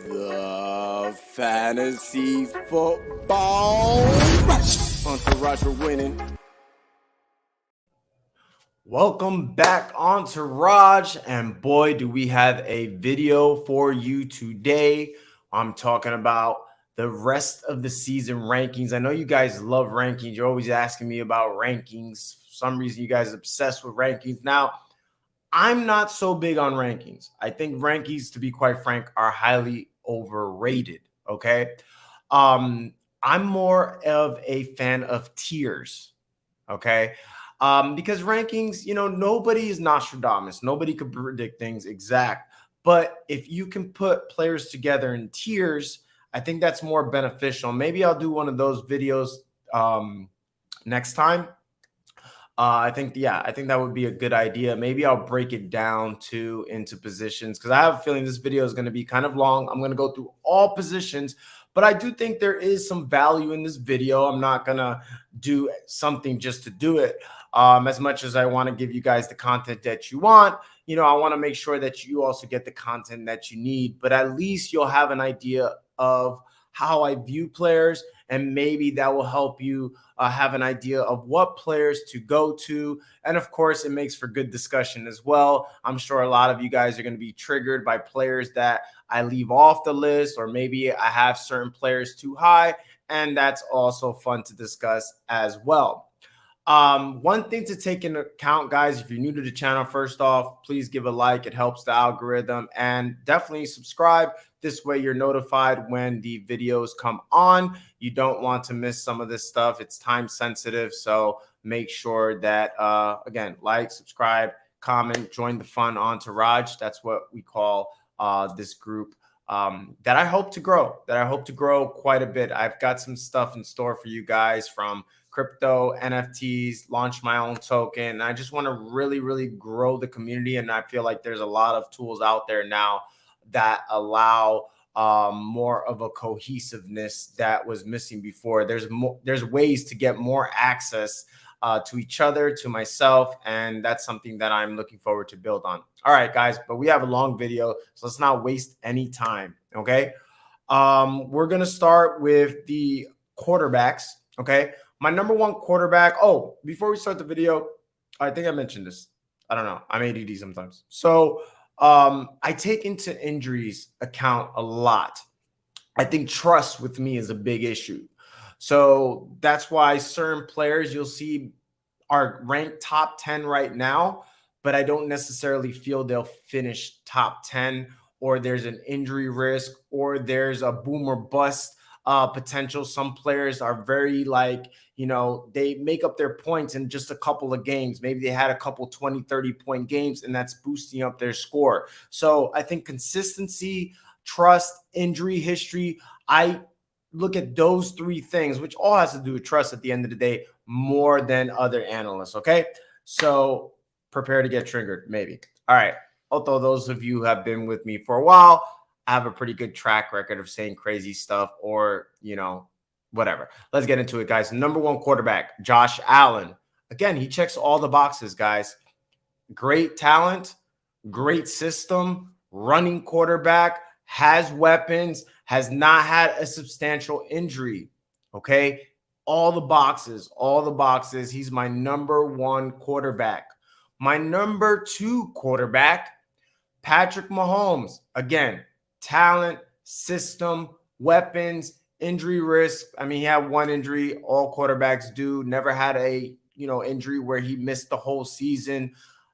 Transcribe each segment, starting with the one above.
The fantasy football Entourage are winning. Welcome back, Entourage, and boy, do we have a video for you today. I'm talking about the rest of the season rankings. I know you guys love rankings. You're always asking me about rankings. For some reason, you guys are obsessed with rankings. Now, I'm not so big on rankings. I think rankings, to be quite frank, are highly overrated, okay? I'm more of a fan of tiers, okay? Because rankings, nobody is Nostradamus. Nobody could predict things exact. But if you can put players together in tiers, I think that's more beneficial. Maybe I'll do one of those videos next time. I think that would be a good idea. Maybe I'll break it down into positions because I have a feeling this video is going to be kind of long. I'm going to go through all positions, but I do think there is some value in this video. I'm not going to do something just to do it. As much as I want to give you guys the content that you want, I want to make sure that you also get the content that you need, but at least you'll have an idea of how I view players, and maybe that will help you have an idea of what players to go to. And of course, it makes for good discussion as well. I'm sure a lot of you guys are going to be triggered by players that I leave off the list, or maybe I have certain players too high, and that's also fun to discuss as well. One thing to take into account, guys, if you're new to the channel, first off, please give a like. It helps the algorithm, and definitely subscribe. This way you're notified when the videos come on. You don't want to miss some of this stuff. It's time sensitive. So make sure that, again, like, subscribe, comment, join the fun Entourage. That's what we call this group that I hope to grow quite a bit. I've got some stuff in store for you guys, from crypto, NFTs, launch my own token. I just want to really, really grow the community. And I feel like there's a lot of tools out there now that allow more of a cohesiveness that was missing before. There's ways to get more access to each other, to myself, and that's something that I'm looking forward to build on. All right, guys, but we have a long video, so let's not waste any time, okay? We're going to start with the quarterbacks, okay? My number one quarterback. Oh, before we start the video, I think I mentioned this. I don't know. I'm ADD sometimes. So I take into injuries account a lot. I think trust with me is a big issue. So that's why certain players you'll see are ranked top 10 right now, but I don't necessarily feel they'll finish top 10, or there's an injury risk, or there's a boom or bust potential. Some players are very they make up their points in just a couple of games. Maybe they had a couple 20, 30-point games, and that's boosting up their score. So I think consistency, trust, injury history, I look at those three things, which all has to do with trust at the end of the day, more than other analysts, okay? So prepare to get triggered, maybe. All right. Although those of you who have been with me for a while, I have a pretty good track record of saying crazy stuff, or, whatever. Let's get into it, guys. Number one quarterback, Josh Allen. Again, he checks all the boxes, guys. Great talent, great system, running quarterback, has weapons, has not had a substantial injury, okay? All the boxes. He's my number one quarterback. My number two quarterback, Patrick Mahomes. Again, talent, system, weapons, injury risk. I mean, he had one injury. All quarterbacks do. Never had a, injury where he missed the whole season.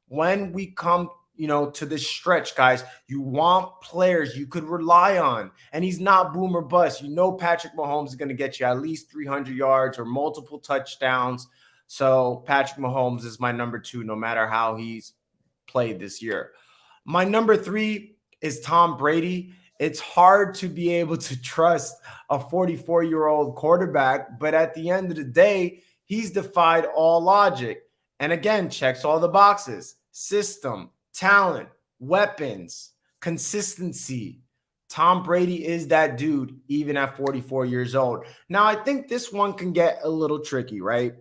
When we come, to this stretch, guys, you want players you could rely on. And he's not boom or bust. Patrick Mahomes is going to get you at least 300 yards or multiple touchdowns. So Patrick Mahomes is my number two, no matter how he's played this year. My number three is Tom Brady. It's hard to be able to trust a 44-year-old quarterback, but at the end of the day, he's defied all logic. And again, checks all the boxes: system, talent, weapons, consistency. Tom Brady is that dude, even at 44 years old. Now, I think this one can get a little tricky, right?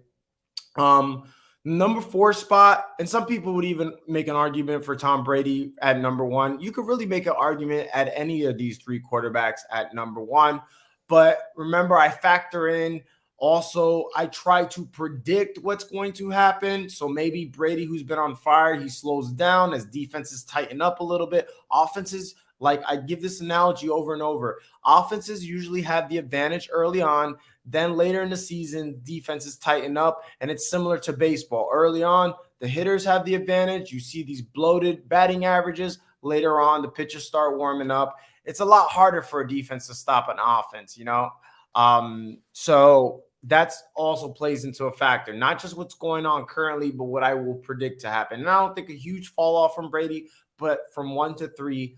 Number 4 spot, and some people would even make an argument for Tom Brady at number 1. You could really make an argument at any of these 3 quarterbacks at number 1. But remember, I factor in also, I try to predict what's going to happen. So maybe Brady, who's been on fire, he slows down as defenses tighten up a little bit. Offenses, like I give this analogy over and over, offenses usually have the advantage early on. Then later in the season, defenses tighten up, and it's similar to baseball. Early on, the hitters have the advantage. You see these bloated batting averages. Later on, the pitchers start warming up. It's a lot harder for a defense to stop an offense, So that's also plays into a factor, not just what's going on currently, but what I will predict to happen. And I don't think a huge fall off from Brady, but from 1 to 3,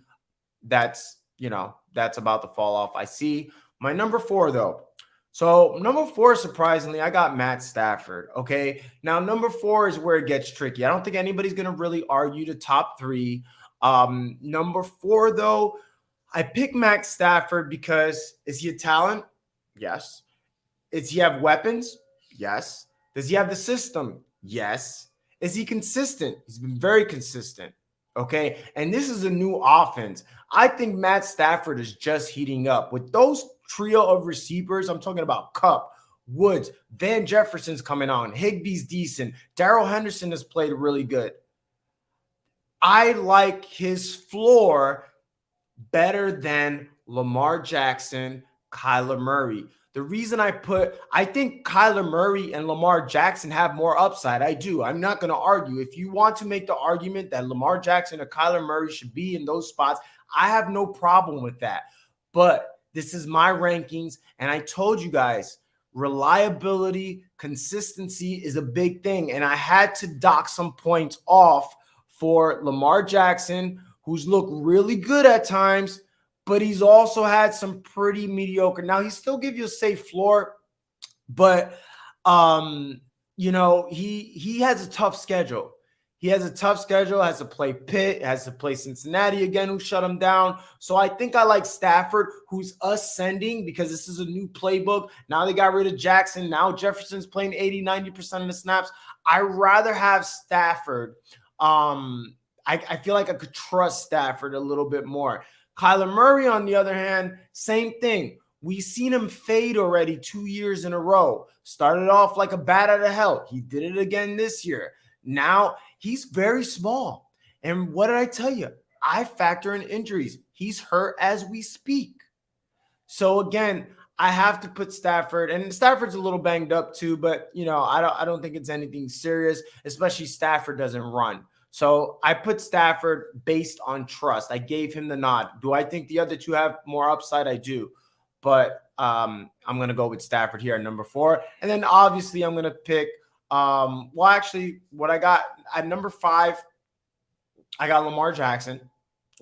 that's about the fall off I see. My number 4, though. So number 4, surprisingly, I got Matt Stafford. Okay. Now, number 4 is where it gets tricky. I don't think anybody's going to really argue the top 3. Number 4, though, I picked Matt Stafford because is he a talent? Yes. Does he have weapons? Yes. Does he have the system? Yes. Is he consistent? He's been very consistent. Okay. And this is a new offense. I think Matt Stafford is just heating up with those trio of receivers. I'm talking about Kupp, Woods, Van Jefferson's coming on. Higbee's decent. Darrell Henderson has played really good. I like his floor better than Lamar Jackson, Kyla Murray. The reason I think Kyler Murray and Lamar Jackson have more upside. I do. I'm not going to argue. If you want to make the argument that Lamar Jackson or Kyler Murray should be in those spots, I have no problem with that. But this is my rankings, and I told you guys, reliability, consistency is a big thing, and I had to dock some points off for Lamar Jackson, who's looked really good at times, but he's also had some pretty mediocre. Now, he still give you a safe floor, but, he has a tough schedule. He has a tough schedule, has to play Pitt, has to play Cincinnati again, who shut him down. So I think I like Stafford, who's ascending because this is a new playbook. Now they got rid of Jackson. Now Jefferson's playing 80, 90% of the snaps. I'd rather have Stafford. I feel like I could trust Stafford a little bit more. Kyler Murray, on the other hand, same thing. We've seen him fade already 2 years in a row. Started off like a bat out of hell. He did it again this year. Now he's very small. And what did I tell you? I factor in injuries. He's hurt as we speak. So again, I have to put Stafford, and Stafford's a little banged up too, but I don't think it's anything serious, especially Stafford doesn't run. So I put Stafford based on trust. I gave him the nod. Do I think the other two have more upside? I do. But I'm going to go with Stafford here at number 4. And then obviously I'm going to pick, what I got at number 5, I got Lamar Jackson.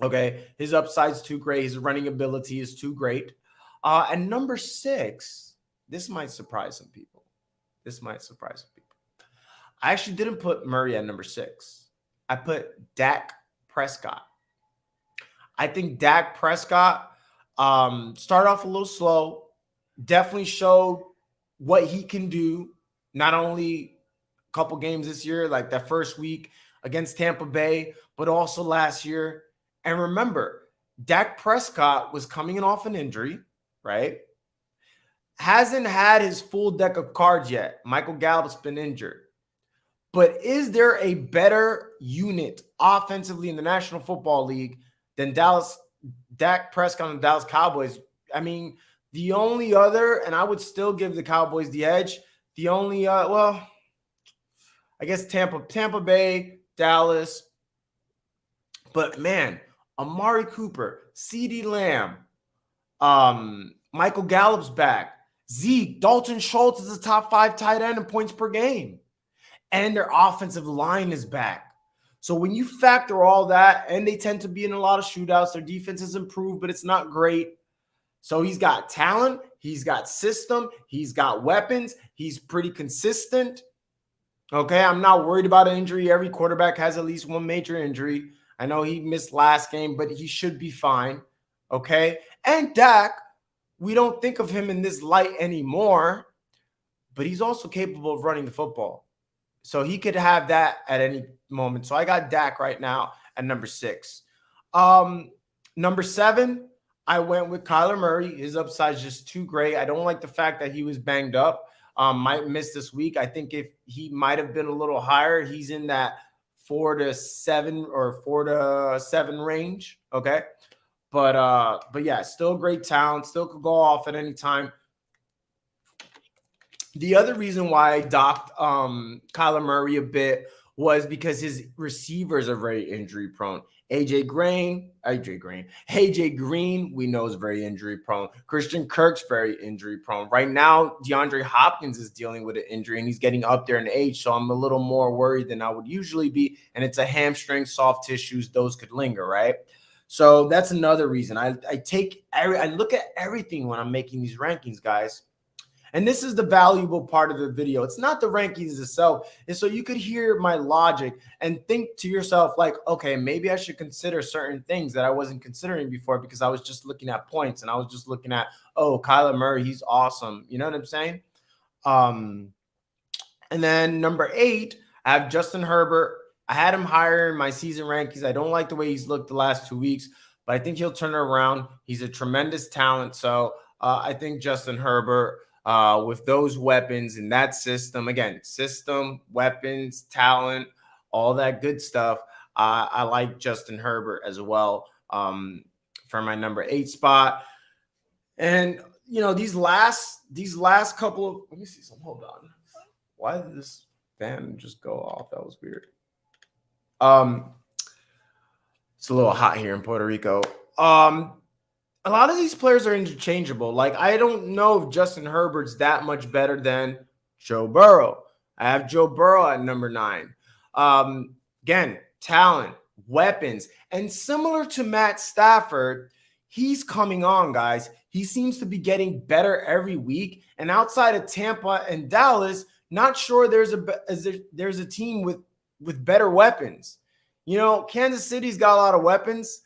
Okay. His upside's too great. His running ability is too great. And number 6, this might surprise some people. I actually didn't put Murray at number 6. I put Dak Prescott. I think Dak Prescott started off a little slow, definitely showed what he can do, not only a couple games this year, like that first week against Tampa Bay, but also last year. And remember, Dak Prescott was coming in off an injury, right? Hasn't had his full deck of cards yet. Michael Gallup's been injured. But is there a better unit offensively in the National Football League than Dak Prescott and the Dallas Cowboys? I mean, the only other, and I would still give the Cowboys the edge. The only, I guess Tampa Bay, Dallas. But man, Amari Cooper, CeeDee Lamb, Michael Gallup's back. Zeke, Dalton Schultz is a top 5 tight end in points per game. And their offensive line is back. So when you factor all that, and they tend to be in a lot of shootouts, their defense has improved, but it's not great. So he's got talent, he's got system, he's got weapons, he's pretty consistent. Okay, I'm not worried about an injury. Every quarterback has at least one major injury. I know he missed last game, but he should be fine. Okay, and Dak, we don't think of him in this light anymore, but he's also capable of running the football. So he could have that at any moment. So I got Dak right now at number 6. Number 7, I went with Kyla Murray. His upside is just too great. I don't like the fact that he was banged up. Might miss this week. I think if he might have been a little higher, he's in that 4 to 7 or 4 to 7 range. Okay. But yeah, still great talent, still could go off at any time. The other reason why I docked Kyler Murray a bit was because his receivers are very injury prone. AJ Green, we know is very injury prone. Christian Kirk's very injury prone. Right now, DeAndre Hopkins is dealing with an injury and he's getting up there in age. So I'm a little more worried than I would usually be. And it's a hamstring, soft tissues, those could linger, right? So that's another reason. I look at everything when I'm making these rankings, guys. And this is the valuable part of the video. It's not the rankings itself. It's so you could hear my logic and think to yourself like, okay, maybe I should consider certain things that I wasn't considering before because I was just looking at points and I was just looking at, oh, Kyler Murray, he's awesome. You know what I'm saying? And then number 8, I have Justin Herbert. I had him higher in my season rankings. I don't like the way he's looked the last 2 weeks, but I think he'll turn it around. He's a tremendous talent. So I think Justin Herbert, with those weapons in that system, again, system, weapons, talent, all that good stuff. I like Justin Herbert as well for my number 8 spot. And, you know, these last couple of, let me see some, hold on. Why did this fan just go off? That was weird. It's a little hot here in Puerto Rico. A lot of these players are interchangeable. Like, I don't know if Justin Herbert's that much better than Joe Burrow. I have Joe Burrow at number 9. Again, talent, weapons, and similar to Matt Stafford, he's coming on, guys. He seems to be getting better every week. And outside of Tampa and Dallas, not sure there's a team with better weapons. You know, Kansas City's got a lot of weapons.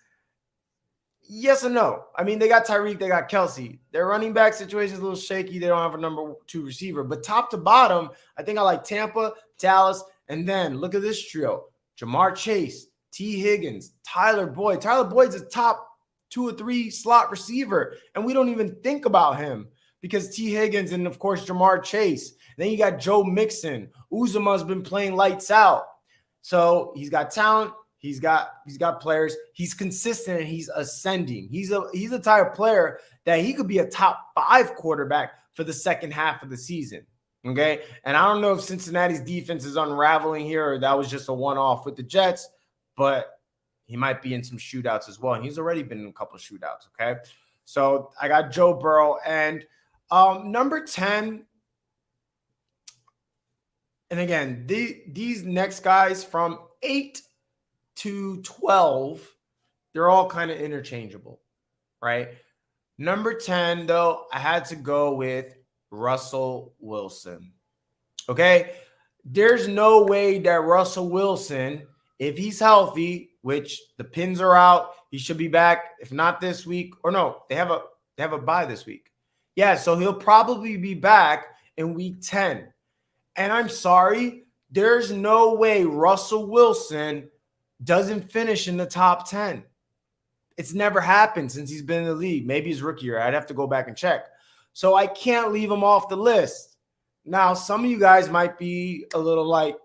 Yes and no. I mean, they got Tyreek, they got Kelsey. Their running back situation is a little shaky. They don't have a number 2 receiver. But top to bottom, I think I like Tampa, Dallas, and then look at this trio. Jamar Chase, T. Higgins, Tyler Boyd. Tyler Boyd's a top 2 or 3 slot receiver, and we don't even think about him because T. Higgins and, of course, Jamar Chase. Then you got Joe Mixon. Uzomah's been playing lights out. So he's got talent. He's got players. He's consistent and he's ascending. He's a type of player that he could be a top 5 quarterback for the second half of the season. Okay. And I don't know if Cincinnati's defense is unraveling here or that was just a one-off with the Jets, but he might be in some shootouts as well. And he's already been in a couple of shootouts. Okay. So I got Joe Burrow and number 10. And again, these next guys from 8 to 12, they're all kind of interchangeable, right? Number 10, though, I had to go with Russell Wilson. Okay? There's no way that Russell Wilson, if he's healthy, which the pins are out, he should be back, if not this week, or no, they have a bye this week. Yeah, so he'll probably be back in week 10. And I'm sorry, there's no way Russell Wilson doesn't finish in the top 10. It's never happened since he's been in the league. Maybe his rookie year. I'd have to go back and check. So I can't leave him off the list. Now, some of you guys might be a little like,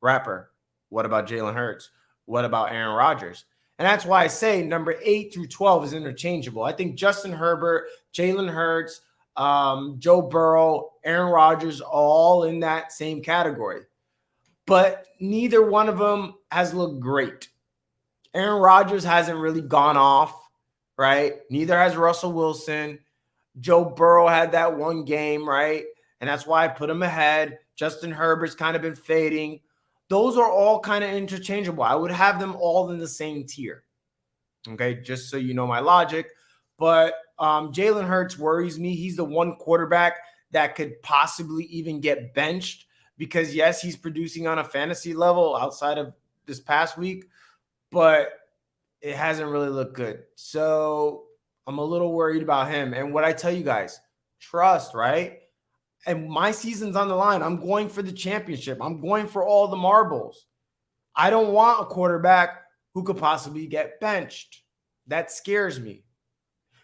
rapper, what about Jalen Hurts? What about Aaron Rodgers? And that's why I say number 8 through 12 is interchangeable. I think Justin Herbert, Jalen Hurts, Joe Burrow, Aaron Rodgers, all in that same category. But neither one of them has looked great. Aaron Rodgers hasn't really gone off, right? Neither has Russell Wilson. Joe Burrow had that one game, right? And that's why I put him ahead. Justin Herbert's kind of been fading. Those are all kind of interchangeable. I would have them all in the same tier, okay? Just so you know my logic. But Jalen Hurts worries me. He's the one quarterback that could possibly even get benched because, yes, he's producing on a fantasy level outside of this past week, but it hasn't really looked good. So I'm a little worried about him. And what I tell you guys, trust, right? and my season's on the line. I'm going for the championship. I'm going for all the marbles. I don't want a quarterback who could possibly get benched. That scares me.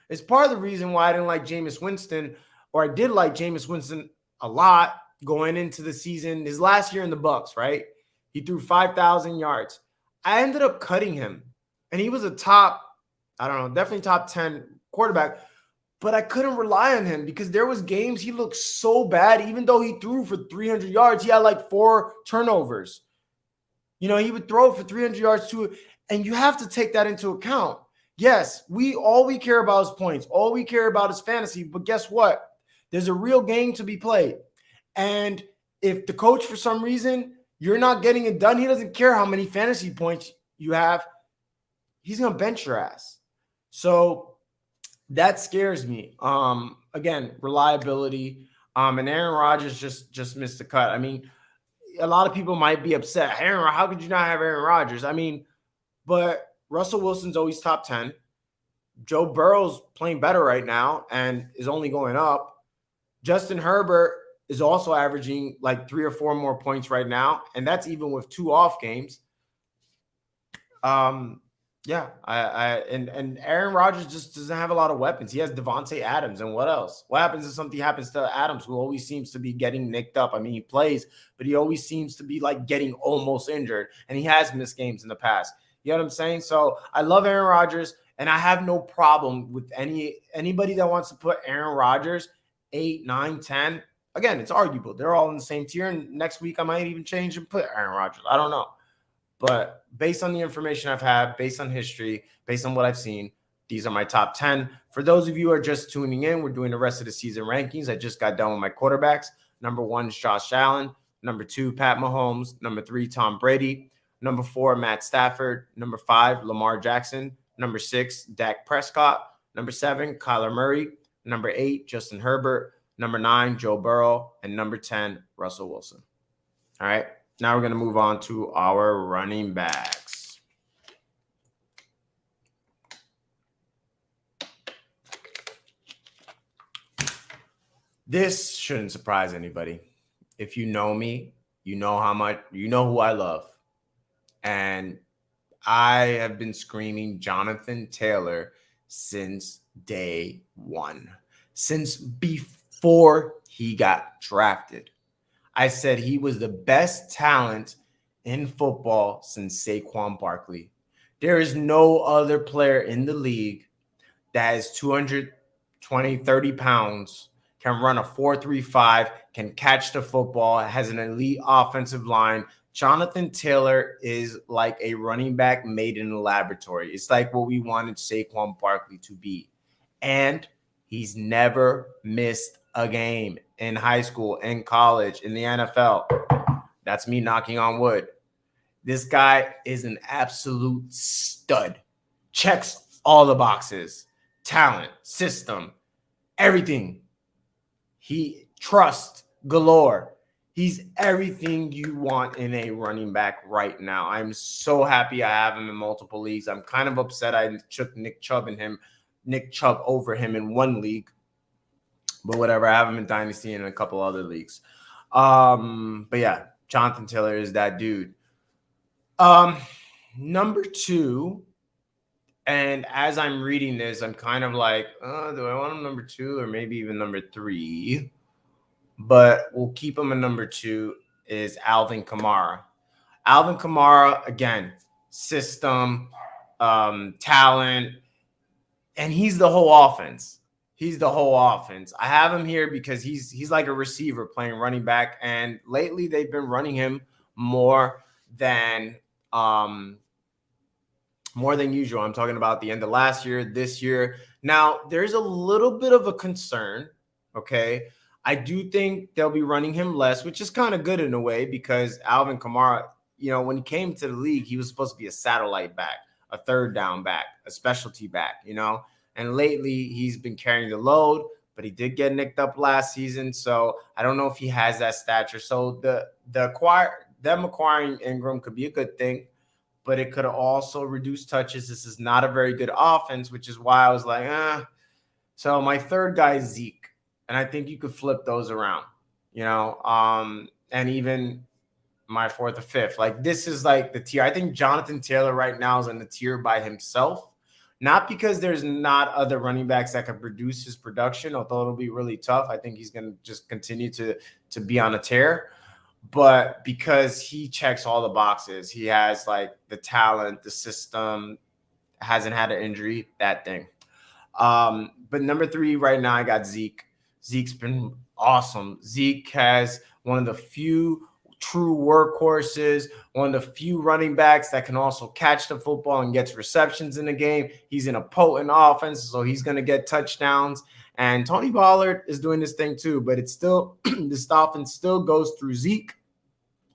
It's part of the reason why I didn't like Jameis Winston, or I did like Jameis Winston a lot going into the season. His last year in the Bucs, right? He threw 5,000 yards. I ended up cutting him, and he was a top, I don't know, definitely top 10 quarterback, but I couldn't rely on him because there was games he looked so bad. Even though he threw for 300 yards, he had like 4 turnovers. You know, he would throw for 300 yards too, and you have to take that into account. Yes, all we care about is points. All we care about is fantasy. But guess what? There's a real game to be played. And if the coach, for some reason, you're not getting it done, he doesn't care how many fantasy points you have. He's going to bench your ass. So that scares me. Again, reliability. And Aaron Rodgers just missed the cut. I mean, a lot of people might be upset. How could you not have Aaron Rodgers? I mean, but Russell Wilson's always top 10. Joe Burrow's playing better right now and is only going up. Justin Herbert is also averaging like 3 or 4 more points right now, and that's even with 2 off games. Yeah, and Aaron Rodgers just doesn't have a lot of weapons. He has Devontae Adams, and what else? What happens if something happens to Adams, who always seems to be getting nicked up? I mean, he plays, but he always seems to be like getting almost injured, and he has missed games in the past. You know what I'm saying? So I love Aaron Rodgers, and I have no problem with anybody that wants to put Aaron Rodgers 8, 9, 10. Again, it's arguable. They're all in the same tier, and next week I might even change and put Aaron Rodgers. I don't know. But based on the information I've had, based on history, based on what I've seen, these are my top 10. For those of you who are just tuning in, we're doing the rest of the season rankings. I just got done with my quarterbacks. Number 1 is Josh Allen. Number 2, Pat Mahomes. Number 3, Tom Brady. Number 4, Matt Stafford. Number 5, Lamar Jackson. Number 6, Dak Prescott. Number 7, Kyla Murray. Number 8, Justin Herbert. Number 9, Joe Burrow. And number 10, Russell Wilson. All right. Now we're going to move on to our running backs. This shouldn't surprise anybody. If you know me, you know who I love. And I have been screaming Jonathan Taylor since day 1, since before he got drafted. I said he was the best talent in football since Saquon Barkley. There is no other player in the league that is 220, 30 pounds, can run a 4.35, can catch the football, has an elite offensive line. Jonathan Taylor is like a running back made in a laboratory. It's like what we wanted Saquon Barkley to be. And he's never missed a game in high school, in college, in the NFL. That's me knocking on wood. This guy is an absolute stud. Checks all the boxes. Talent, system, everything. He trusts galore. He's everything you want in a running back right now. I'm so happy I have him in multiple leagues. I'm kind of upset I took Nick Chubb over him in one league. But whatever, I have him in Dynasty and a couple other leagues. But yeah, Jonathan Taylor is that dude. Number 2, and as I'm reading this, I'm kind of like, do I want him number 2 or maybe even number 3? But we'll keep him at number 2 is Alvin Kamara. Alvin Kamara, again, system, talent, and he's the whole offense. He's the whole offense. I have him here because he's like a receiver playing running back, and lately they've been running him more than usual. I'm talking about the end of last year, this year. Now, there's a little bit of a concern, okay? I do think they'll be running him less, which is kind of good in a way because Alvin Kamara, when he came to the league, he was supposed to be a satellite back, a third down back, a specialty back, And lately, he's been carrying the load, but he did get nicked up last season. So I don't know if he has that stature. So them acquiring Ingram could be a good thing, but it could also reduce touches. This is not a very good offense, which is why I was like, So my third guy is Zeke, and I think you could flip those around. and even my fourth or fifth. Like, this is like the tier. I think Jonathan Taylor right now is in the tier by himself. Not because there's not other running backs that can produce his production, although it'll be really tough. I think he's going to just continue to be on a tear, but because he checks all the boxes. He has like the talent, the system, hasn't had an injury, that thing. But number 3 right now, I got Zeke. Zeke's been awesome. Zeke has one of the few true workhorses, one of the few running backs that can also catch the football and gets receptions in the game. He's in a potent offense, so he's going to get touchdowns. And Tony Pollard is doing this thing too, but it's still this offense still goes through Zeke,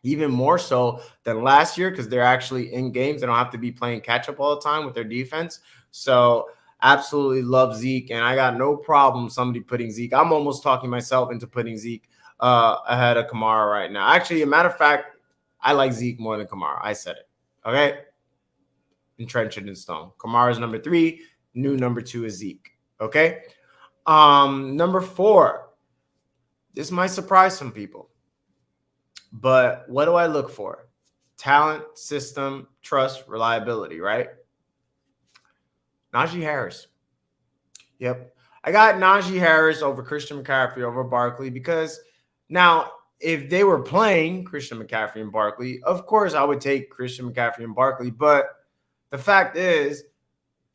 even more so than last year because they're actually in games. They don't have to be playing catch up all the time with their defense. So absolutely love Zeke, and I got no problem somebody putting Zeke. I'm almost talking myself into putting Zeke ahead of Kamara right now. Actually, a matter of fact, I like Zeke more than Kamara. I said it. Okay? Entrenched in stone. Kamara's number 3. New number 2 is Zeke. Okay? Number 4. This might surprise some people. But what do I look for? Talent, system, trust, reliability, right? Najee Harris. Yep. I got Najee Harris over Christian McCaffrey over Barkley because now if they were playing Christian McCaffrey and Barkley, of course I would take Christian McCaffrey and Barkley. But the fact is,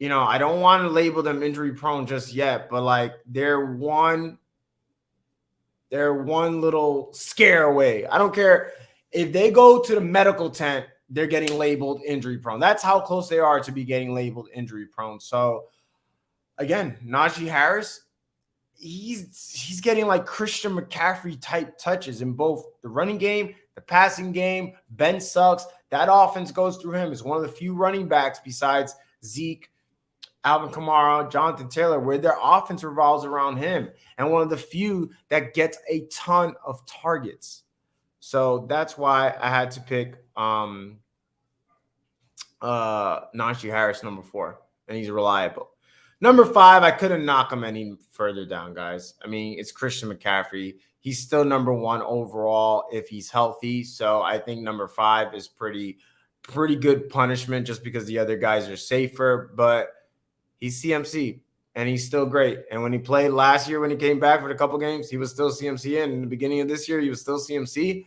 I don't want to label them injury prone just yet, but like they're one little scare away. I don't care if they go to the medical tent, they're getting labeled injury prone. That's how close they are to be getting labeled injury prone. So again, Najee Harris, he's getting like Christian McCaffrey type touches in both the running game, the passing game. Ben sucks. That offense goes through him. It's one of the few running backs besides Zeke, Alvin Kamara, Jonathan Taylor, where their offense revolves around him, and one of the few that gets a ton of targets. So that's why I had to pick Najee Harris number 4, and he's reliable. Number 5, I couldn't knock him any further down, guys. I mean, it's Christian McCaffrey. He's still number 1 overall if he's healthy. So I think number 5 is pretty good punishment just because the other guys are safer. But he's CMC, and he's still great. And when he played last year, when he came back for a couple games, he was still CMC. And in the beginning of this year, he was still CMC.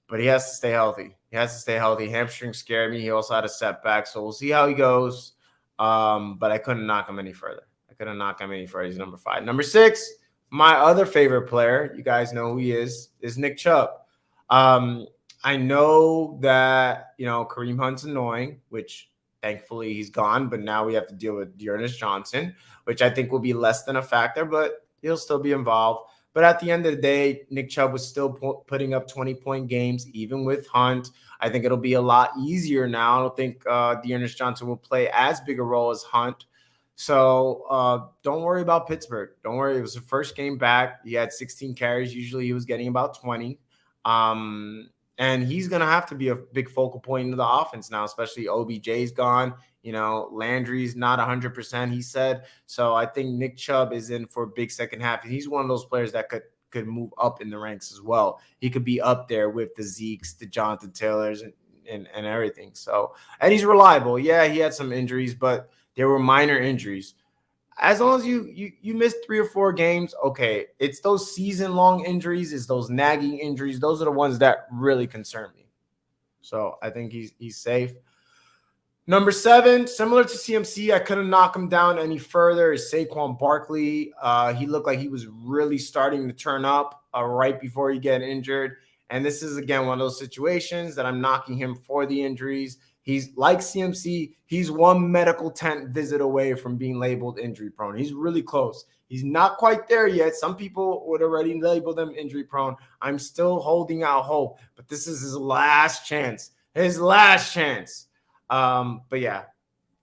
But he has to stay healthy. Hamstring scared me. He also had a setback. So we'll see how he goes. But I couldn't knock him any further. He's number 5. Number 6, my other favorite player, you guys know who he is Nick Chubb. I know that, Kareem Hunt's annoying, which thankfully he's gone, but now we have to deal with Dearness Johnson, which I think will be less than a factor, but he'll still be involved. But at the end of the day, Nick Chubb was still putting up 20-point games, even with Hunt. I think it'll be a lot easier now. I don't think Dearness Johnson will play as big a role as Hunt. So don't worry about Pittsburgh. Don't worry. It was the first game back. He had 16 carries. Usually he was getting about 20. And he's going to have to be a big focal point into the offense now, especially OBJ's gone. Landry's not 100%, he said. So I think Nick Chubb is in for a big second half. And he's one of those players that could move up in the ranks as well. He could be up there with the Zekes, the Jonathan Taylors, and everything. So, and he's reliable. Yeah, he had some injuries, but they were minor injuries. As long as you miss 3 or 4 games, okay. It's those season-long injuries, it's those nagging injuries. Those are the ones that really concern me. So I think he's safe. Number 7, similar to CMC, I couldn't knock him down any further, is Saquon Barkley. He looked like he was really starting to turn up right before he got injured. And this is, again, one of those situations that I'm knocking him for the injuries. He's like CMC. He's one medical tent visit away from being labeled injury prone. He's really close. He's not quite there yet. Some people would already label them injury prone. I'm still holding out hope, but this is his last chance. But yeah,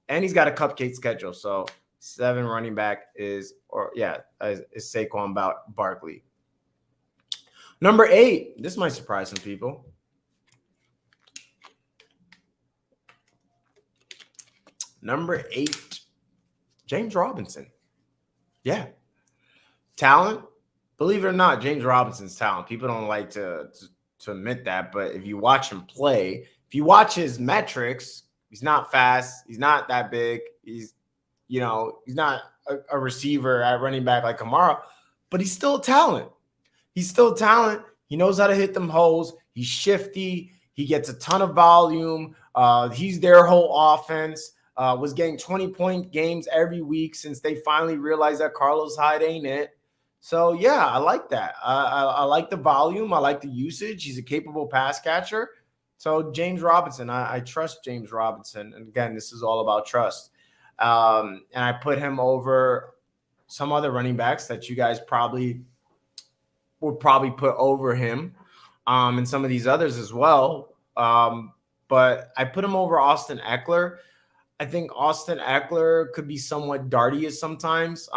and he's got a cupcake schedule. So 7 running back is Saquon Barkley. Number 8, this might surprise some people. Number 8, James Robinson. Yeah. Talent, believe it or not, James Robinson's talent. People don't like to admit that, but if you watch him play, if you watch his metrics, he's not fast. He's not that big. He's not a receiver at running back like Kamara, but he's still a talent. He's still talent. He knows how to hit them holes. He's shifty. He gets a ton of volume. He's their whole offense. Was getting 20-point games every week since they finally realized that Carlos Hyde ain't it. So, yeah, I like that. I like the volume. I like the usage. He's a capable pass catcher. So, James Robinson, I trust James Robinson. And, again, this is all about trust. And I put him over some other running backs that you guys would probably put over him, and some of these others as well. But I put him over Austin Eckler. I think Austin Eckler could be somewhat darty sometimes.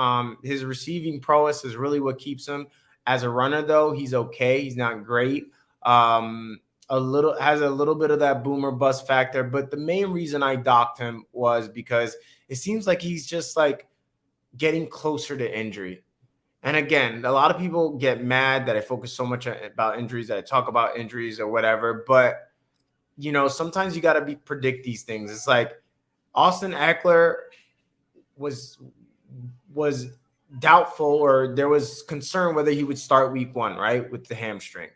His receiving prowess is really what keeps him. As a runner, though, he's okay. He's not great. Has a little bit of that boomer bust factor. But the main reason I docked him was because it seems like he's just like getting closer to injury. And again, a lot of people get mad that I focus so much about injuries, that I talk about injuries or whatever. But, sometimes you got to predict these things. It's like Austin Eckler was doubtful, or there was concern whether he would start week 1, right, with the hamstring.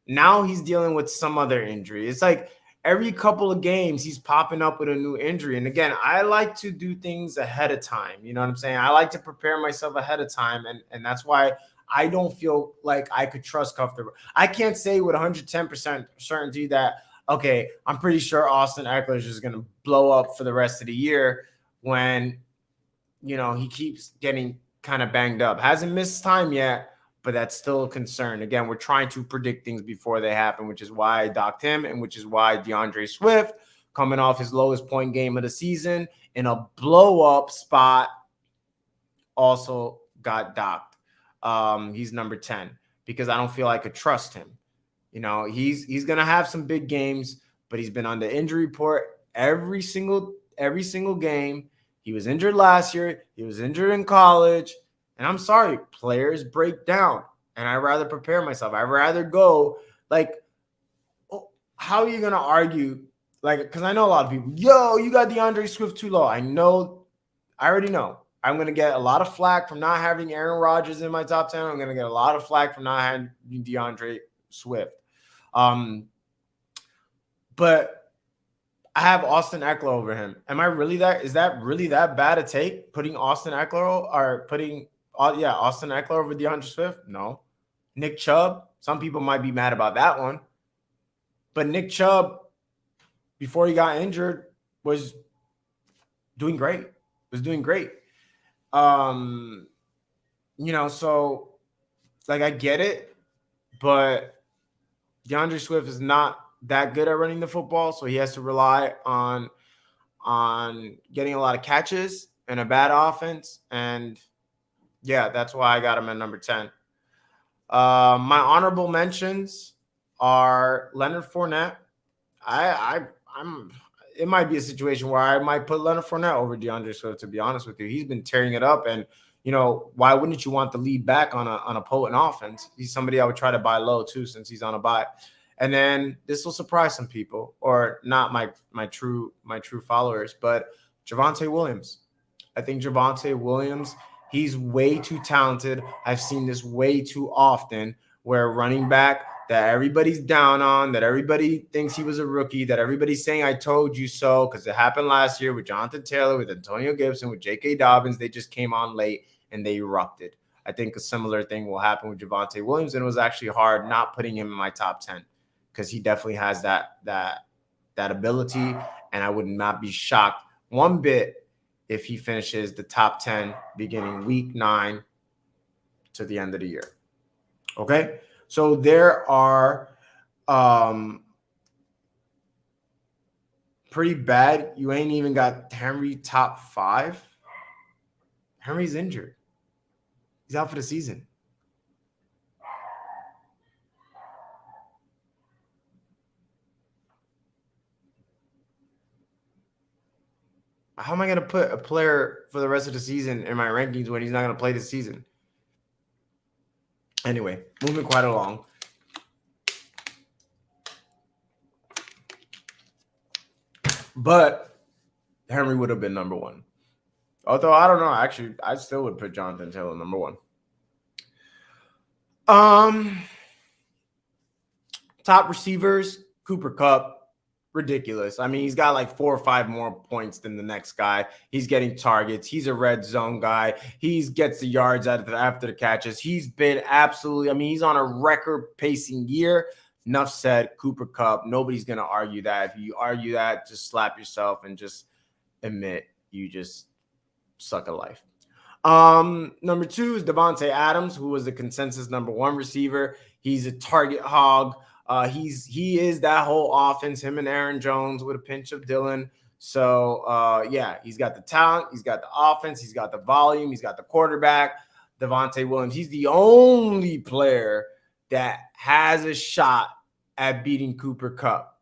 Now he's dealing with some other injury. It's like every couple of games he's popping up with a new injury. And again, I like to do things ahead of time. You know what I'm saying? I like to prepare myself ahead of time. And that's why I don't feel like I could trust comfortable. I can't say with 110% certainty that, okay, I'm pretty sure Austin Eckler is just going to blow up for the rest of the year when, he keeps getting kind of banged up. Hasn't missed time yet, but that's still a concern. Again, we're trying to predict things before they happen, which is why I docked him, and which is why DeAndre Swift, coming off his lowest point game of the season in a blow-up spot, also got docked. He's number 10 because I don't feel I could trust him. He's going to have some big games, but he's been on the injury report every single game. He was injured last year. He was injured in college. And I'm sorry, players break down, and I'd rather prepare myself. I'd rather go, how are you going to argue? Because I know a lot of people, you got DeAndre Swift too low. I already know. I'm going to get a lot of flack from not having Aaron Rodgers in my top 10. I'm going to get a lot of flack from not having DeAndre Swift. But I have Austin Eckler over him. Is that really that bad a take? Putting Austin Eckler Austin Eckler over DeAndre Swift? No. Nick Chubb? Some people might be mad about that one. But Nick Chubb, before he got injured, was doing great. So I get it, but DeAndre Swift is not that good at running the football, so he has to rely on getting a lot of catches and a bad offense. And yeah, that's why I got him at number 10. My honorable mentions are Leonard Fournette. It might be a situation where I might put Leonard Fournette over DeAndre Swift, to be honest with you. He's been tearing it up, and why wouldn't you want the lead back on a potent offense? He's somebody I would try to buy low too, since he's on a buy. And then this will surprise some people, or not my true followers, but Javonte Williams. I think Javonte Williams, he's way too talented. I've seen this way too often, where running back that everybody's down on, that everybody thinks he was a rookie, that everybody's saying I told you so, because it happened last year with Jonathan Taylor, with Antonio Gibson, with J.K. Dobbins. They just came on late and they erupted. I think a similar thing will happen with Javonte Williams, and it was actually hard not putting him in my top 10 because he definitely has that ability, and I would not be shocked one bit if he finishes the top 10 beginning week 9 to the end of the year. Okay? So there are pretty bad. You ain't even got Henry top 5. Henry's injured. He's out for the season. How am I going to put a player for the rest of the season in my rankings when he's not going to play this season? Anyway, moving quite along. But Henry would have been number one. Although, I don't know. Actually, I still would put Jonathan Taylor number one. Top receivers, Cooper Kupp. Ridiculous. I mean, he's got like 4 or 5 more points than the next guy. He's getting targets. He's a red zone guy. He gets the yards after the catches. He's been absolutely, I mean, he's on a record pacing year. Enough said, Cooper Kupp. Nobody's going to argue that. If you argue that, just slap yourself and just admit you just suck at life. Number 2 is Devontae Adams, who was the consensus number 1 receiver. He's a target hog. He is that whole offense, him and Aaron Jones with a pinch of Dylan. So, yeah, he's got the talent. He's got the offense. He's got the volume. He's got the quarterback, Devontae Williams. He's the only player that has a shot at beating Cooper Kupp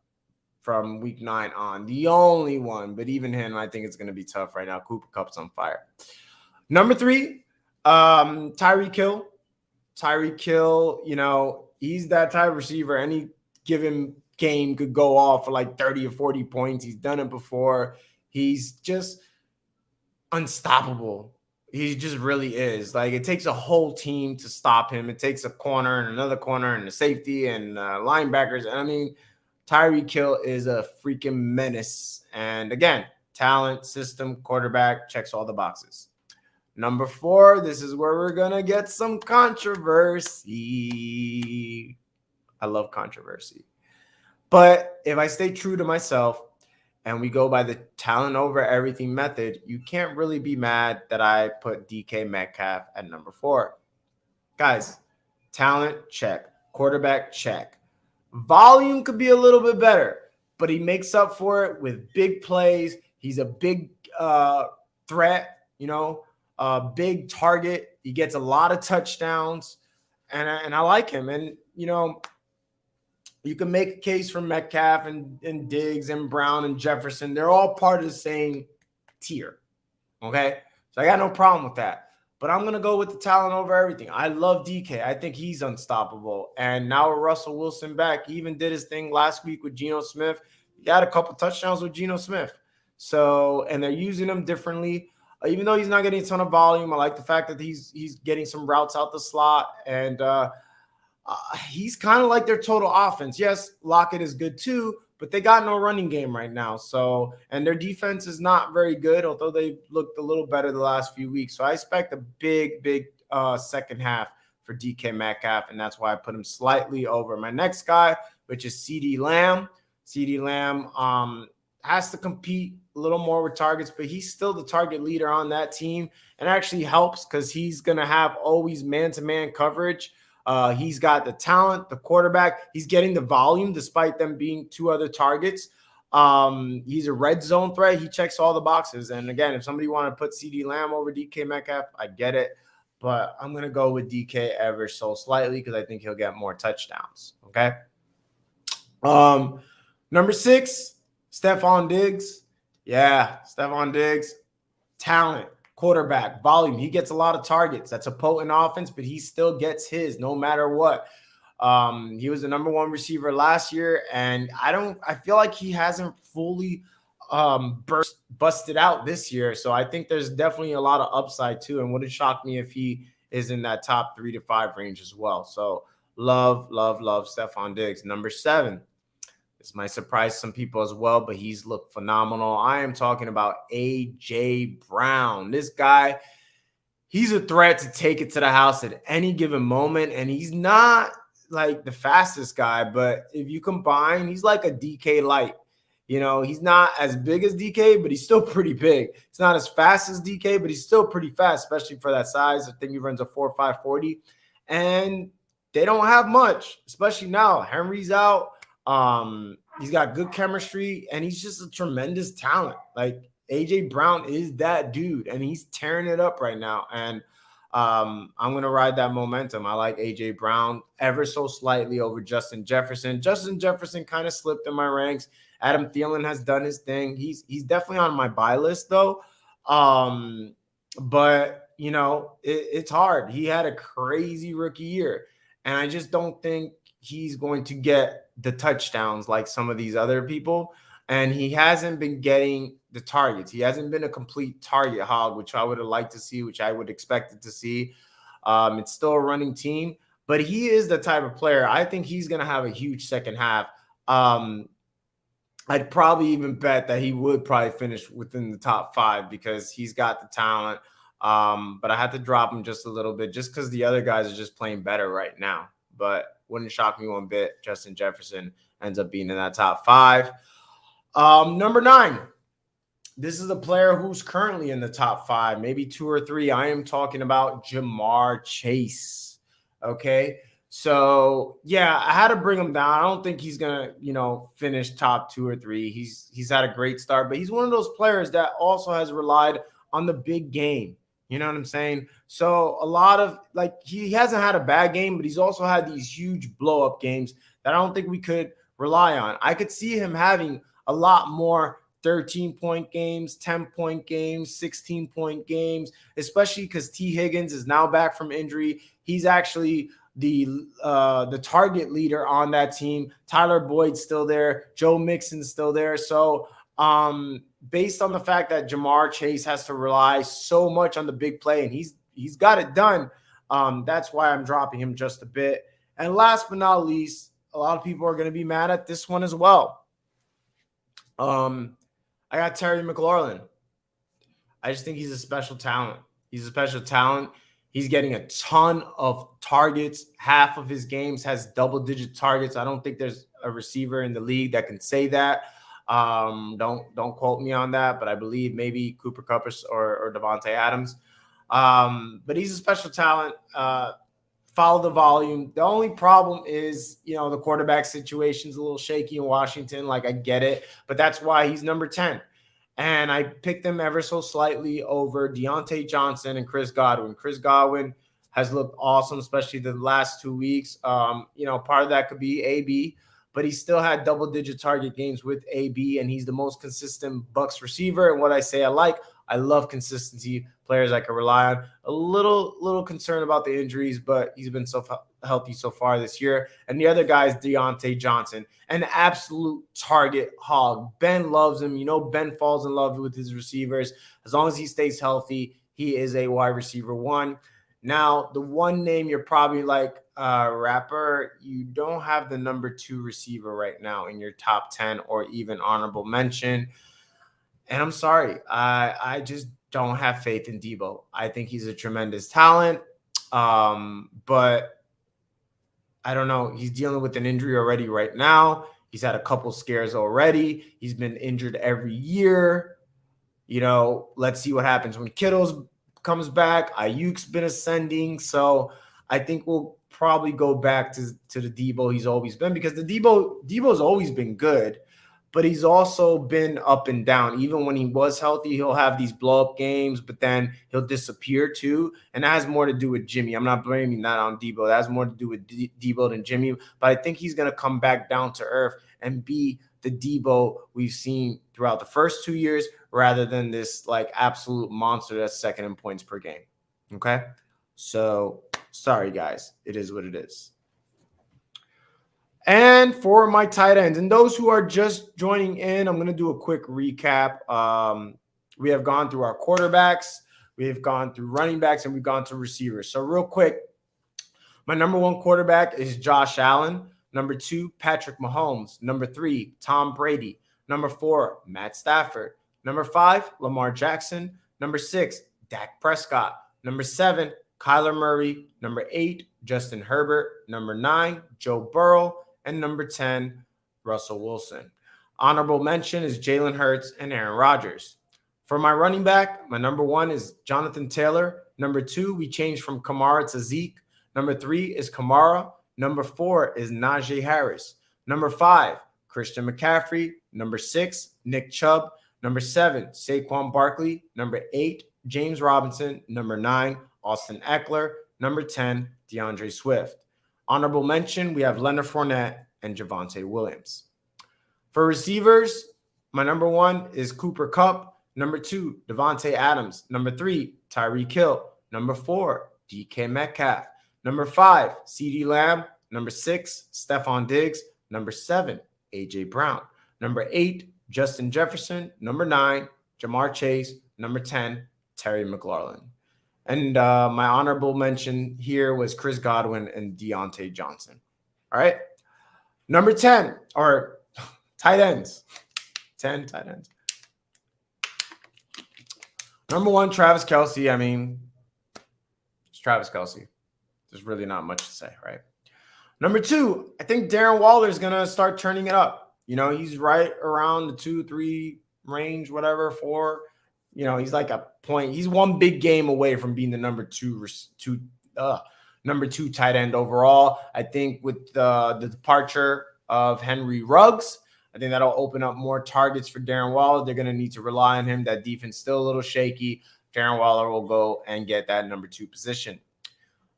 from week 9 on. The only one. But even him, I think it's going to be tough right now. Cooper Kupp's on fire. Number 3, Tyree Kill. Tyree Kill, you know, he's that type of receiver. Any given game could go off for like 30 or 40 points. He's done it before. He's just unstoppable. He just really is. Like, it takes a whole team to stop him. It takes a corner and another corner and a safety and linebackers. And I mean, Tyree Kill is a freaking menace. And again, talent, system, quarterback, checks all the boxes. Number 4, this is where we're going to get some controversy. I love controversy. But if I stay true to myself and we go by the talent over everything method, you can't really be mad that I put DK Metcalf at number 4. Guys, talent, check. Quarterback, check. Volume could be a little bit better, but he makes up for it with big plays. He's a big threat, you know. Big target. He gets a lot of touchdowns, and I like him. And, you know, you can make a case for Metcalf and Diggs and Brown and Jefferson. They're all part of the same tier, okay? So I got no problem with that. But I'm going to go with the talent over everything. I love DK. I think he's unstoppable. And now with Russell Wilson back, he even did his thing last week with Geno Smith. He had a couple touchdowns with Geno Smith. So, and they're using him differently. Even though he's not getting a ton of volume, I like the fact that he's getting some routes out the slot, and he's kind of like their total offense. Yes, Lockett is good too, but they got no running game right now. So, and their defense is not very good, although they looked a little better the last few weeks. So I expect a big second half for DK Metcalf, and that's why I put him slightly over my next guy, which is CeeDee Lamb. CeeDee Lamb has to compete a little more with targets, but he's still the target leader on that team, and actually helps because he's going to have always man-to-man coverage. He's got the talent, the quarterback. He's getting the volume despite them being 2 other targets. He's a red zone threat. He checks all the boxes. And again, if somebody want to put CeeDee Lamb over DK Metcalf, I get it. But I'm going to go with DK ever so slightly because I think he'll get more touchdowns. Okay. Number 6, Stefan Diggs. Yeah, Stefan Diggs, talent, quarterback, volume. He gets a lot of targets. That's a potent offense, but he still gets his no matter what. He was the number 1 receiver last year, and I feel like he hasn't fully busted out this year. So I think there's definitely a lot of upside too, and wouldn't shock me if he is in that top 3 to 5 range as well. So love Stefan Diggs. Number 7. This might surprise some people as well, but he's looked phenomenal. I am talking about A.J. Brown. This guy, he's a threat to take it to the house at any given moment, and he's not like the fastest guy, but if you combine, he's like a DK light. You know, he's not as big as DK, but he's still pretty big. He's not as fast as DK, but he's still pretty fast, especially for that size. I think he runs a 4.5 40, and they don't have much, especially now. Henry's out. He's got good chemistry, and he's just a tremendous talent. Like, AJ Brown is that dude, and he's tearing it up right now. And I'm going to ride that momentum. I like AJ Brown ever so slightly over Justin Jefferson. Justin Jefferson kind of slipped in my ranks. Adam Thielen has done his thing. He's definitely on my buy list though. But you know, it's hard. He had a crazy rookie year. And I just don't think he's going to get the touchdowns like some of these other people. And he hasn't been getting the targets. He hasn't been a complete target hog, which I would have liked to see, which I would expect to see. It's still a running team, but he is the type of player. I think he's going to have a huge second half. I'd probably even bet that he would probably finish within the top 5 because he's got the talent. But I had to drop him just a little bit just because the other guys are just playing better right now. But wouldn't shock me one bit. Justin Jefferson ends up being in that top 5. Number 9. This is a player who's currently in the top 5, maybe 2 or 3. I am talking about Ja'Marr Chase. Okay. So yeah, I had to bring him down. I don't think he's gonna, finish top 2 or 3. He's had a great start, but he's one of those players that also has relied on the big game. You know what I'm saying? So a lot of he hasn't had a bad game, but he's also had these huge blow up games that I don't think we could rely on. I could see him having a lot more 13-point games, 10-point games, 16-point games, especially because T. Higgins is now back from injury. He's actually the target leader on that team. Tyler Boyd's still there. Joe Mixon's still there. So based on the fact that Ja'Marr Chase has to rely so much on the big play, and he's got it done, that's why I'm dropping him just a bit. And last but not least, a lot of people are going to be mad at this one as well. I got Terry McLaurin. I just think he's a special talent. He's a special talent. He's getting a ton of targets. Half of his games has double-digit targets. I don't think there's a receiver in the league that can say that. Don't quote me on that, but I believe maybe Cooper Kupp or Devontae Adams. But he's a special talent. Follow the volume. The only problem is, the quarterback situation is a little shaky in Washington. I get it, but that's why he's number 10. And I picked him ever so slightly over Deontay Johnson and Chris Godwin. Chris Godwin has looked awesome, especially the last 2 weeks. Part of that could be AB, but he still had double-digit target games with AB, and he's the most consistent Bucs receiver. And what I love consistency, players I can rely on. A little concerned about the injuries, but he's been so healthy so far this year. And the other guy is Deontay Johnson, an absolute target hog. Ben loves him. Ben falls in love with his receivers. As long as he stays healthy, he is a wide receiver 1. Now, the one name you're probably Rapper, you don't have the number 2 receiver right now in your top 10 or even honorable mention. And I'm sorry, I just don't have faith in Debo. I think he's a tremendous talent, but I don't know. He's dealing with an injury already right now. He's had a couple scares already. He's been injured every year. Let's see what happens when Kittle's comes back. Ayuk's been ascending. So I think we'll probably go back to the Debo he's always been, because the Debo's always been good, but he's also been up and down. Even when he was healthy, he'll have these blow-up games, but then he'll disappear too. And that has more to do with Jimmy. I'm not blaming that on Debo. That has more to do with Debo than Jimmy. But I think he's going to come back down to earth and be the Debo we've seen throughout the first 2 years, rather than this absolute monster that's second in points per game. Okay? So, sorry, guys. It is what it is. And for my tight ends, and those who are just joining in, I'm going to do a quick recap. We have gone through our quarterbacks, we have gone through running backs, and we've gone through receivers. So real quick, my number 1 quarterback is Josh Allen. Number 2, Patrick Mahomes. Number 3, Tom Brady. Number 4, Matt Stafford. Number 5, Lamar Jackson. Number 6, Dak Prescott. Number 7, Kyla Murray. Number 8, Justin Herbert. Number 9, Joe Burrow. And number 10, Russell Wilson. Honorable mention is Jalen Hurts and Aaron Rodgers. For my running back, my number 1 is Jonathan Taylor. Number 2, we changed from Kamara to Zeke. Number 3 is Kamara. Number 4 is Najee Harris. Number 5, Christian McCaffrey. Number 6, Nick Chubb. Number 7, Saquon Barkley. Number 8, James Robinson. Number 9, Austin Eckler. Number 10, DeAndre Swift. Honorable mention, we have Leonard Fournette and Javonte Williams. For receivers, my number 1 is Cooper Kupp. Number 2, Devontae Adams. Number 3, Tyree Kill. Number 4, DK Metcalf. Number 5, CeeDee Lamb. Number 6, Stefan Diggs. Number 7, A.J. Brown. Number 8, Justin Jefferson. Number 9, Jamar Chase. Number 10, Terry McLaurin. And my honorable mention here was Chris Godwin and Deontay Johnson. All right. Number 10, or tight ends. 10 tight ends. Number 1, Travis Kelce. I mean, it's Travis Kelce. There's really not much to say, right? Number 2, I think Darren Waller is going to start turning it up. You know, he's right around the 2-3 range, whatever, 4. You know, he's like a point. He's one big game away from being the number 2 tight end overall. I think with the departure of Henry Ruggs, I think that'll open up more targets for Darren Waller. They're going to need to rely on him. That defense still a little shaky. Darren Waller will go and get that number 2 position.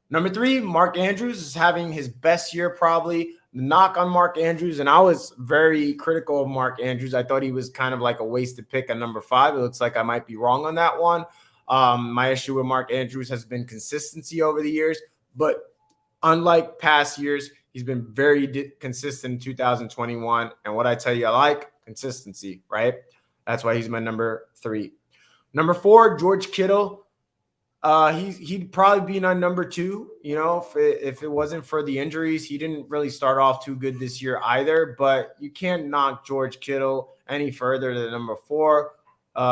Number 3, Mark Andrews is having his best year probably. The knock on Mark Andrews, and I was very critical of Mark Andrews. I thought he was kind of like a wasted pick at number 5. It looks like I might be wrong on that one. My issue with Mark Andrews has been consistency over the years, but unlike past years, he's been very consistent in 2021. And what I tell you, I like consistency, right? That's why he's my number 3. Number 4, George Kittle. He'd probably be my number 2, you know, if it wasn't for the injuries. He didn't really start off too good this year either, but you can't knock George Kittle any further than number 4.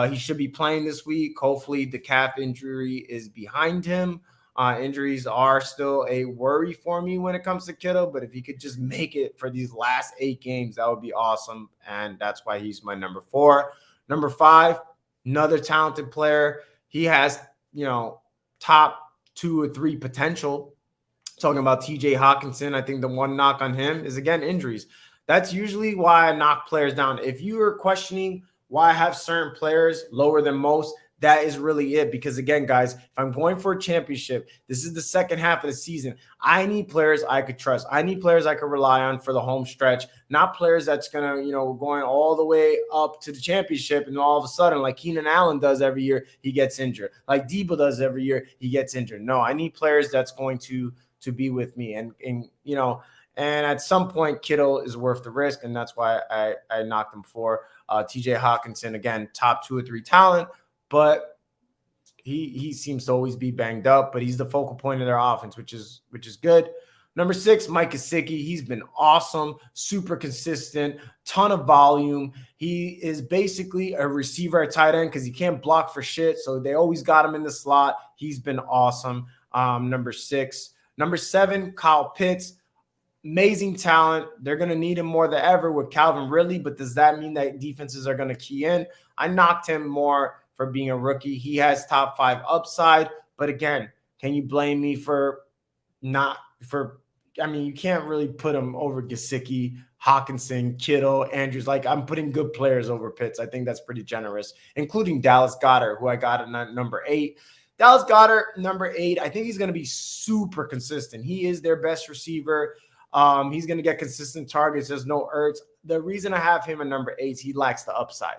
He should be playing this week. Hopefully the calf injury is behind him. Injuries are still a worry for me when it comes to Kittle, but if he could just make it for these last 8 games, that would be awesome, and that's why he's my number 4. Number 5, another talented player. He has, you know, top 2 or 3 potential. Talking about TJ Hawkinson, I think the one knock on him is, again, injuries. That's usually why I knock players down. If you are questioning why I have certain players lower than most, that is really it. Because, again, guys, if I'm going for a championship, this is the second half of the season. I need players I could trust. I need players I could rely on for the home stretch, not players that's going to, you know, going all the way up to the championship and all of a sudden, like Keenan Allen does every year, he gets injured. Like Debo does every year, he gets injured. No, I need players that's going to be with me. And you know, and at some point, Kittle is worth the risk, and that's why I knocked him for TJ Hawkinson. Again, top 2 or 3 talent, but he seems to always be banged up, but he's the focal point of their offense, which is good. Number 6, Mike Kasich. He's been awesome, super consistent, ton of volume. He is basically a receiver at tight end because he can't block for shit, so they always got him in the slot. He's been awesome. Number 6. Number 7, Kyle Pitts. Amazing talent. They're going to need him more than ever with Calvin Ridley, but does that mean that defenses are going to key in? I knocked him more for being a rookie. He has top 5 upside, but again, can you blame me for not for – I mean, you can't really put him over Gesicki, Hawkinson, Kittle, Andrews. Like, I'm putting good players over Pitts. I think that's pretty generous, including Dallas Goddard, who I got at number 8. Dallas Goddard, number 8, I think he's going to be super consistent. He is their best receiver. He's going to get consistent targets. There's no Ertz. The reason I have him at number 8 is he lacks the upside.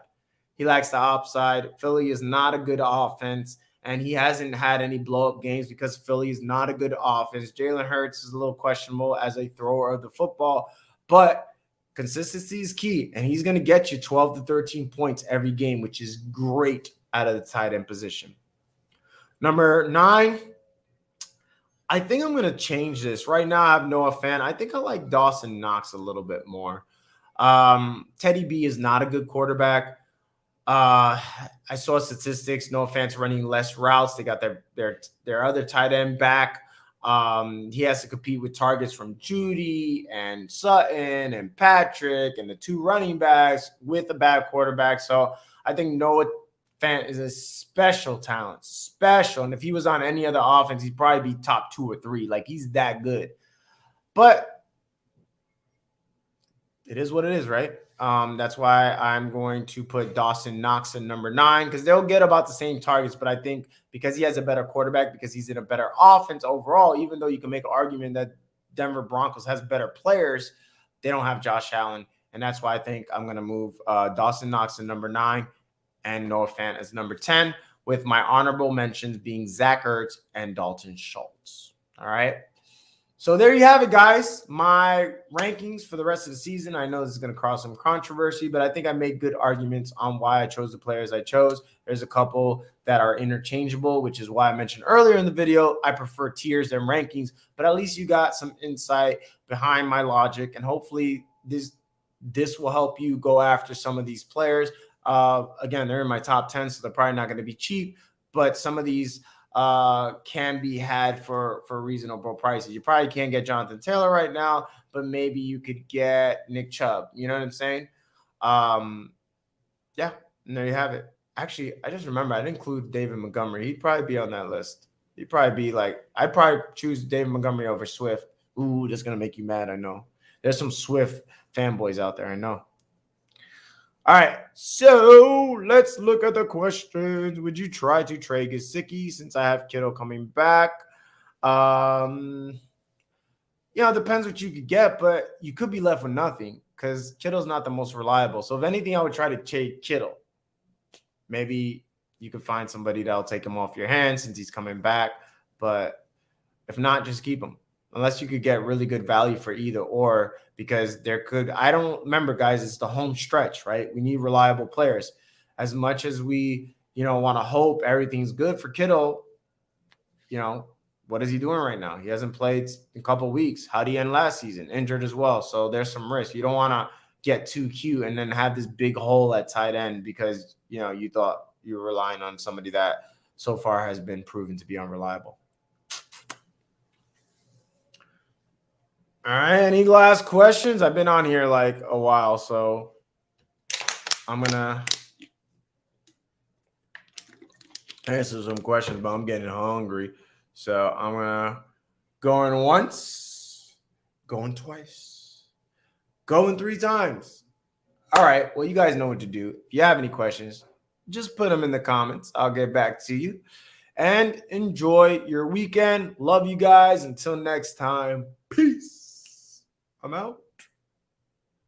He lacks the upside. Philly is not a good offense, and he hasn't had any blow-up games because Philly is not a good offense. Jalen Hurts is a little questionable as a thrower of the football, but consistency is key, and he's going to get you 12 to 13 points every game, which is great out of the tight end position. Number 9, I think I'm going to change this. Right now, I have Noah Fant. I think I like Dawson Knox a little bit more. Teddy B is not a good quarterback. I saw statistics. Noah Fant's running less routes. They got their other tight end back. He has to compete with targets from Judy and Sutton and Patrick and the 2 running backs with a bad quarterback. So I think Noah Fant is a special talent, special. And if he was on any other offense, he'd probably be top 2 or 3. Like, he's that good. But it is what it is, right? That's why I'm going to put Dawson Knox at number 9 because they'll get about the same targets. But I think because he has a better quarterback, because he's in a better offense overall, even though you can make an argument that Denver Broncos has better players, they don't have Josh Allen. And that's why I think I'm going to move Dawson Knox to number 9 and Noah Fant as number 10, with my honorable mentions being Zach Ertz and Dalton Schultz. All right. So there you have it, guys. My rankings for the rest of the season. I know this is going to cause some controversy, but I think I made good arguments on why I chose the players I chose. There's a couple that are interchangeable, which is why I mentioned earlier in the video, I prefer tiers than rankings, but at least you got some insight behind my logic, and hopefully this will help you go after some of these players. Again, they're in my top 10, so they're probably not going to be cheap, but some of these can be had for reasonable prices. You probably can't get Jonathan Taylor right now, but maybe you could get Nick Chubb. You know what I'm saying? Yeah, and there you have it. Actually, I just remember I didn't include David Montgomery. He'd probably be on that list. He'd probably be like, I'd probably choose David Montgomery over Swift. Ooh, that's going to make you mad, I know. There's some Swift fanboys out there, I know. All right, so let's look at the questions. Would you try to trade Kasich since I have Kittle coming back? It depends what you could get, but you could be left with nothing because Kittle's not the most reliable. So if anything, I would try to trade Kittle. Maybe you could find somebody that'll take him off your hands since he's coming back. But if not, just keep him. Unless you could get really good value for either or, because I don't remember, guys, it's the home stretch, right? We need reliable players. As much as we, want to hope everything's good for Kittle, what is he doing right now? He hasn't played in a couple of weeks. How did he end last season? Injured as well. So there's some risk. You don't want to get too cute and then have this big hole at tight end because, you thought you were relying on somebody that so far has been proven to be unreliable. All right, any last questions? I've been on here like a while, so I'm going to answer some questions, but I'm getting hungry. So I'm going to going once, going twice, going 3 times. All right, well, you guys know what to do. If you have any questions, just put them in the comments. I'll get back to you. And enjoy your weekend. Love you guys. Until next time, peace. I'm out.